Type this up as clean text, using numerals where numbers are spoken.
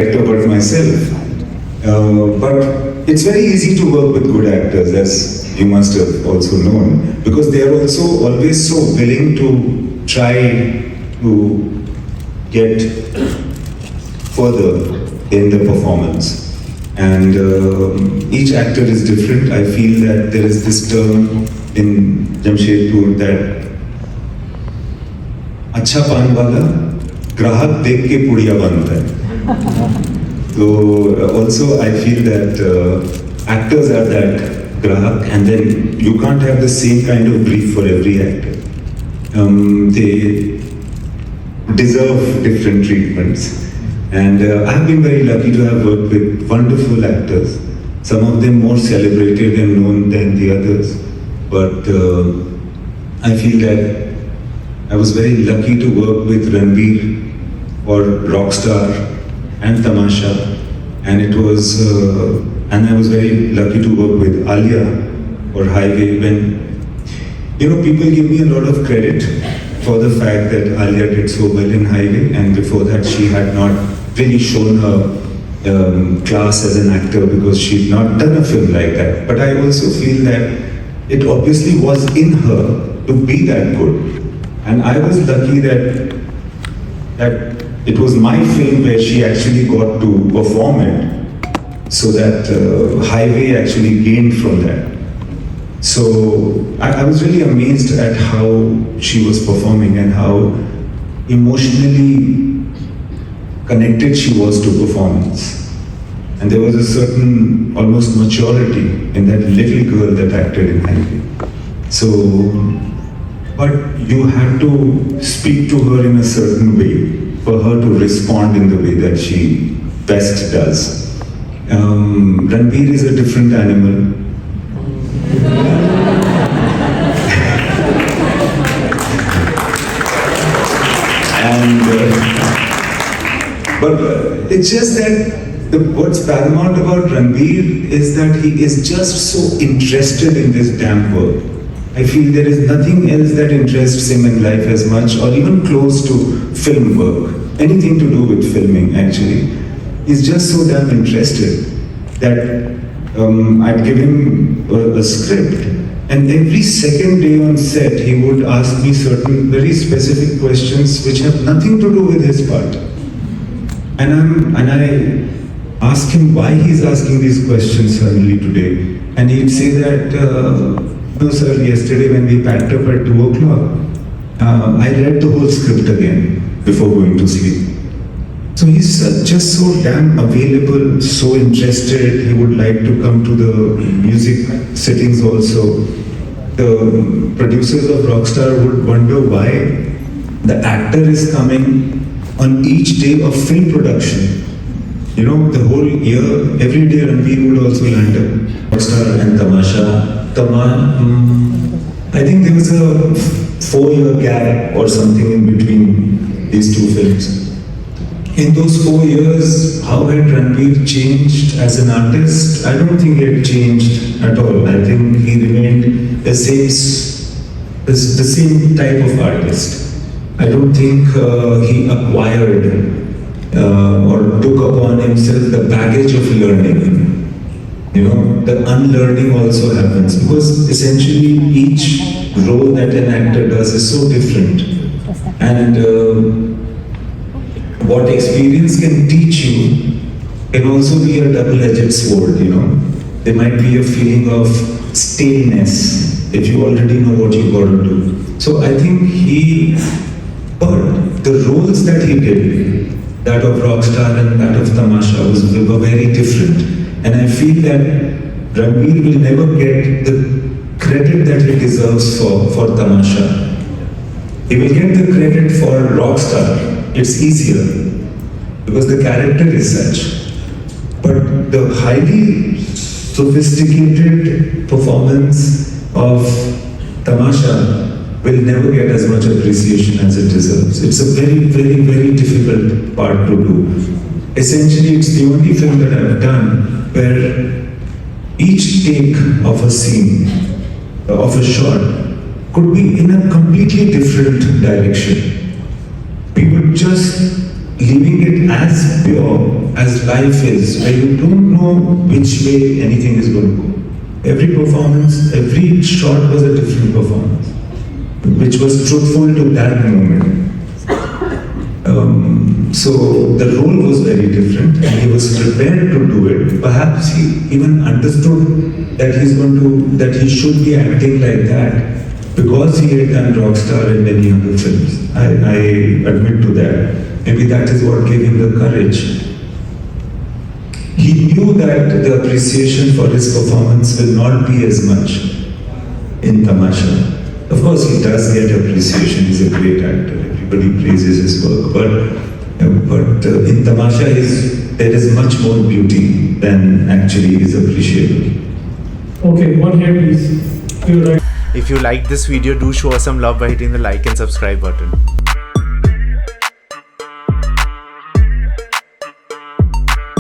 actor but myself. But it's very easy to work with good actors, as you must have also known, because they are also always so willing to try to get further in the performance. And each actor is different. I feel that there is this term in Jamshedpur that अच्छा पान वाला ग्राहक देख के पुड़िया बनता है. So also I feel that actors are that grahak, and then you can't have the same kind of brief for every actor. They deserve different treatments, and I have been very lucky to have worked with wonderful actors, some of them more celebrated and known than the others, but I feel that I was very lucky to work with Ranbir or Rockstar and Tamasha, and it was, and I was very lucky to work with Alia or Highway. When, people give me a lot of credit for the fact that Alia did so well in Highway, and before that she had not really shown her class as an actor because she'd not done a film like that. But I also feel that it obviously was in her to be that good. And I was lucky that it was my film where she actually got to perform it, so that Highway actually gained from that. So I was really amazed at how she was performing and how emotionally connected she was to performance. And there was a certain almost maturity in that little girl that acted in Highway. So, but you had to speak to her in a certain way for her to respond in the way that she best does. Ranbir is a different animal. And but it's just that what's paramount about Ranbir is that he is just so interested in this damn work. I feel there is nothing else that interests him in life as much, or even close to film work, anything to do with filming actually. He's just so damn interested that I'd give him a script, and every second day on set he would ask me certain very specific questions which have nothing to do with his part. And I ask him why he's asking these questions suddenly today, and he'd say that, no sir, yesterday when we packed up at 2 o'clock, I read the whole script again before going to sleep. So he's just so damn available, so interested. He would like to come to the music sittings also. The producers of Rockstar would wonder why the actor is coming on each day of film production. The whole year, every day Ranbir would also land up. Rockstar and Tamasha. I think there was a 4-year gap or something in between these two films. In those 4 years, how had Ranbir changed as an artist? I don't think he had changed at all. I think he remained the same type of artist. I don't think he acquired or took upon himself the baggage of learning. The unlearning also happens because essentially each role that an actor does is so different. And what experience can teach you can also be a double-edged sword, There might be a feeling of staleness if you already know what you got to do. So I think but the roles that he did, that of Rockstar and that of Tamasha, were very different. And I feel that Ranbir will never get the credit that he deserves for Tamasha. He will get the credit for Rockstar. It's easier because the character is such. But the highly sophisticated performance of Tamasha will never get as much appreciation as it deserves. It's a very, very, very difficult part to do. Essentially, it's the only film that I've done where each take of a scene, of a shot, could be in a completely different direction. We would just leaving it as pure as life is, where you don't know which way anything is going to go. Every performance, every shot was a different performance, which was truthful to that moment. So the role was very different, and he was prepared to do it. Perhaps he even understood that that he should be acting like that because he had done Rockstar and many other films. I admit to that. Maybe that is what gave him the courage. He knew that the appreciation for his performance will not be as much in Tamasha. Of course, he does get appreciation. He's a great actor. Everybody praises his work. But in Tamasha, there is much more beauty than actually is appreciable. Okay, one here please. You're right. If you like this video, do show us some love by hitting the like and subscribe button.